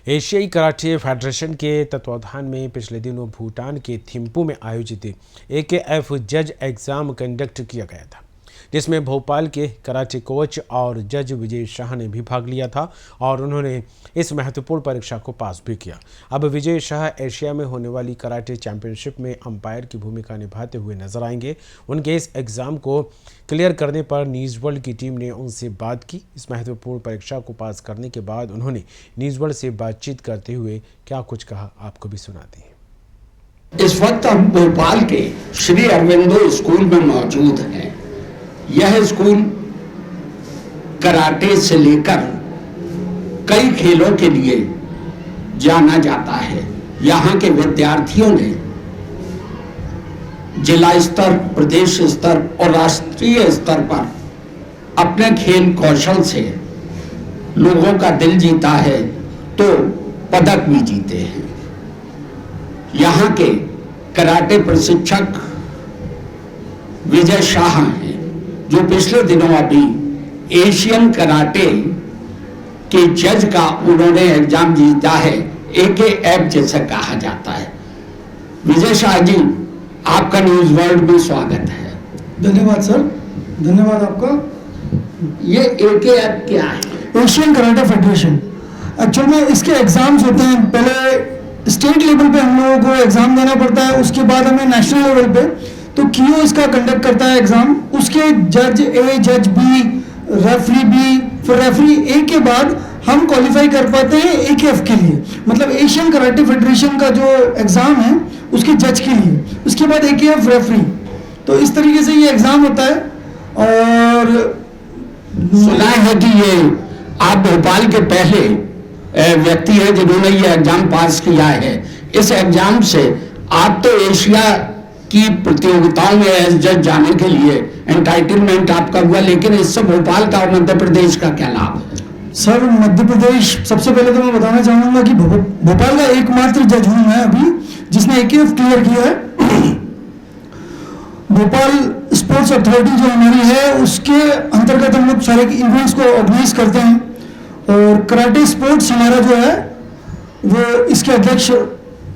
एशियाई karate federation के तत्वाधान में पिछले दिनों भूटान के थिम्पू में आयोजित AKF जज एग्जाम कंडक्ट किया गया था, जिसमें भोपाल के कराटे कोच और जज विजय शाह ने भी भाग लिया था और उन्होंने इस महत्वपूर्ण परीक्षा को पास भी किया। अब विजय शाह एशिया में होने वाली कराटे चैंपियनशिप में अंपायर की भूमिका निभाते हुए नजर आएंगे। उनके इस एग्ज़ाम को क्लियर करने पर न्यूज़ वर्ल्ड की टीम ने उनसे बात की। इस महत्वपूर्ण परीक्षा को पास करने के बाद उन्होंने न्यूज़ वर्ल्ड से बातचीत करते हुए क्या कुछ कहा, आपको भी सुनाते हैं। इस वक्त हम भोपाल के श्री अरविंदो स्कूल में मौजूद हैं। यह स्कूल कराटे से लेकर कई खेलों के लिए जाना जाता है। यहाँ के विद्यार्थियों ने जिला स्तर, प्रदेश स्तर और राष्ट्रीय स्तर पर अपने खेल कौशल से लोगों का दिल जीता है तो पदक भी जीते हैं। यहाँ के कराटे प्रशिक्षक विजय शाह हैं, जो पिछले दिनों अभी एशियन कराटे के जज का उन्होंने एग्जाम जीता है, AKF जैसे कहा जाता है। विजय शाह जी, आपका न्यूज़ वर्ल्ड में स्वागत है। धन्यवाद सर, धन्यवाद आपका। ये AKF क्या है? Asian karate federation. एक्चुअल में इसके एग्जाम्स होते हैं। पहले स्टेट लेवल पे हम लोगों को एग्जाम देना पड़ता है, उसके बाद हमें नेशनल लेवल पे तो कियो इसका कंडक्ट करता है एग्जाम। उसके जज A, जज B, रेफरी B, फिर रेफरी A के बाद हम क्वालिफाई कर पाते हैं AKF के लिए, मतलब एशियन कराटे फेडरेशन का जो एग्जाम है उसके जज के लिए। उसके बाद AKF रेफरी। तो इस तरीके से ये एग्जाम होता है। और सुना है कि ये आप भोपाल के पहले व्यक्ति हैं जिन्होंने ये एग्जाम पास किया है। इस एग्जाम से आप तो एशिया की प्रतियोगिताओं में एज जज जाने के लिए एंटाइटलमेंट आपका हुआ, लेकिन इससे भोपाल का और मध्य प्रदेश का क्या लाभ है? सर, मध्य प्रदेश, सबसे पहले तो मैं बताना चाहूंगा कि भोपाल का एकमात्र जज हूं मैं अभी जिसने AKF क्लियर किया है। भोपाल स्पोर्ट्स अथॉरिटी जो हमारी है उसके अंतर्गत हम लोग सारे इवेंट्स को ऑर्गेनाइज करते हैं। और कराटे स्पोर्ट्स हमारा जो है वो इसके अध्यक्ष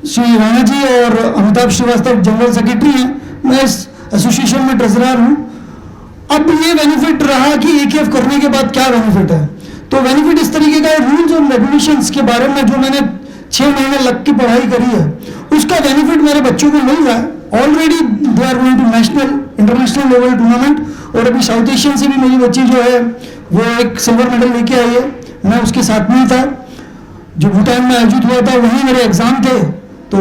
श्री राणा जी और अमिताभ श्रीवास्तव जनरल सेक्रेटरी हैं। मैं इस एसोसिएशन में ट्रेजरर हूँ। अब ये बेनिफिट रहा कि AKF करने के बाद क्या बेनिफिट है, तो बेनिफिट इस तरीके का रूल्स और रेगुलेशंस के बारे में जो मैंने 6 महीने लग की पढ़ाई करी है उसका बेनिफिट मेरे बच्चों को मिल रहा है। Already they are going to national international level tournament. और अभी साउथ एशियन से भी मेरी बच्ची जो है वो एक सिल्वर मेडल लेके आई है। मैं उसके साथ में था, जो भूटान में आयोजित हुआ था वहीं मेरे एग्जाम थे। तो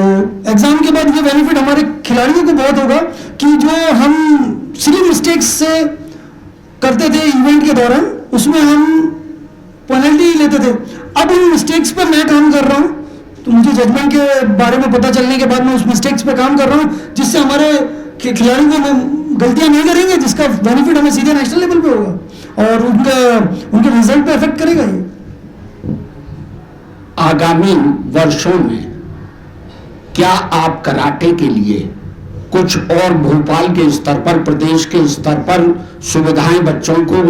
एग्जाम के बाद ये बेनिफिट हमारे खिलाड़ियों को बहुत होगा कि जो हम सिली मिस्टेक्स से करते थे इवेंट के दौरान, उसमें हम पेनल्टी लेते थे। अब उन मिस्टेक्स पर मैं काम कर रहा हूँ, तो मुझे जजमेंट के बारे में पता चलने के बाद मैं उस मिस्टेक्स पे काम कर रहा हूँ, जिससे हमारे खिलाड़ी को गलतियां नहीं करेंगे, जिसका बेनिफिट हमें सीधे नेशनल लेवल पे होगा और उनके रिजल्ट पे इफेक्ट करेगा ये। आगामी वर्षों में क्या आप कराटे के लिए कुछ और भोपाल के स्तर पर, प्रदेश के स्तर पर सुविधाएं बच्चों को,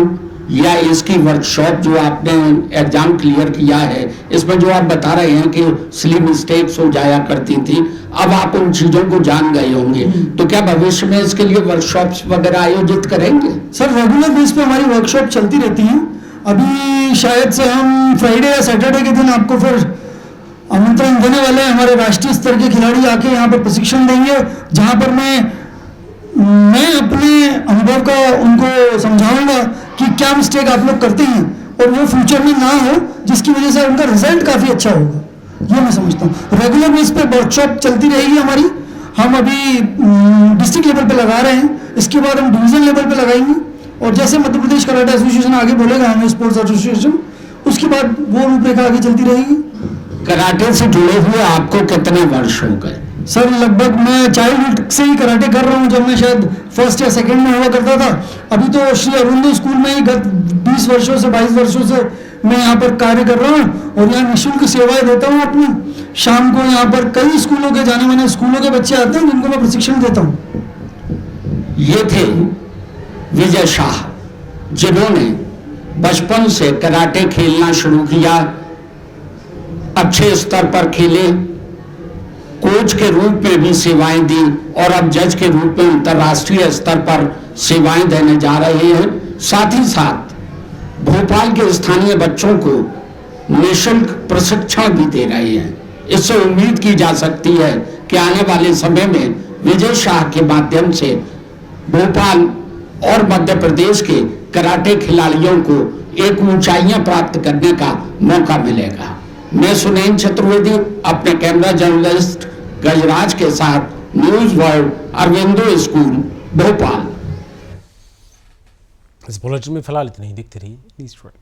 या इसकी वर्कशॉप जो आपने एग्जाम क्लियर किया है इसमें जो आप बता रहे हैं कि सिली मिस्टेक्स हो जाया करती थी, अब आप उन चीजों को जान गए होंगे, तो क्या भविष्य में इसके लिए वर्कशॉप्स वगैरह आयोजित करेंगे? सर, रेगुलर बेस पे हमारी वर्कशॉप चलती रहती है। अभी शायद से हम फ्राइडे या सैटरडे के दिन आपको फिर आमंत्रण देने वाले हैं। हमारे राष्ट्रीय स्तर के खिलाड़ी आके यहाँ पर प्रशिक्षण देंगे, जहाँ पर मैं अपने अनुभव का उनको समझाऊंगा कि क्या मिस्टेक आप लोग करते हैं और वो फ्यूचर में ना हो, जिसकी वजह से उनका रिजल्ट काफ़ी अच्छा होगा। ये मैं समझता हूँ। रेगुलर बेस पे वर्कशॉप चलती रहेगी हमारी। हम अभी डिस्ट्रिक्ट लेवल पे लगा रहे हैं, इसके बाद हम डिवीजन लेवल पे लगाएंगे और जैसे मध्य प्रदेश कराटे एसोसिएशन आगे बोलेगा हमें स्पोर्ट्स एसोसिएशन, उसके बाद वो रूपरेखा आगे चलती रहेगी। कराटे से जुड़े हुए आपको कितने वर्ष हो गए? सर, लगभग मैं चाइल्डहुड से ही कराटे कर रहा हूँ। जब मैं शायद फर्स्ट या सेकंड में हुआ करता था। अभी तो श्री अरविंदो स्कूल में ही गत 20 वर्षों से 22 वर्षों से मैं यहाँ पर कार्य कर रहा हूँ और यहाँ निःशुल्क सेवाएं देता हूँ अपनी। शाम को यहाँ पर कई स्कूलों के, जाने माने स्कूलों के बच्चे आते हैं जिनको मैं प्रशिक्षण देता हूँ। ये थे विजय शाह, जिन्होंने बचपन से कराटे खेलना शुरू किया अच्छे स्तर पर खेले, कोच के रूप में भी सेवाएं दी और अब जज के रूप में अंतर्राष्ट्रीय स्तर पर सेवाएं देने जा रहे हैं। साथ ही साथ भोपाल के स्थानीय बच्चों को निःशुल्क प्रशिक्षण भी दे रहे हैं। इससे उम्मीद की जा सकती है कि आने वाले समय में विजय शाह के माध्यम से भोपाल और मध्य प्रदेश के कराटे खिलाड़ियों को एक ऊंचाइयां प्राप्त करने का मौका मिलेगा। मैं सुनील चतुर्वेदी अपने कैमरा जर्नलिस्ट गजराज के साथ news world Aurobindo school Bhopal. इस बुलेटिन में फिलहाल इतना ही। देखते रहिए न्यूज़ वर्ल्ड।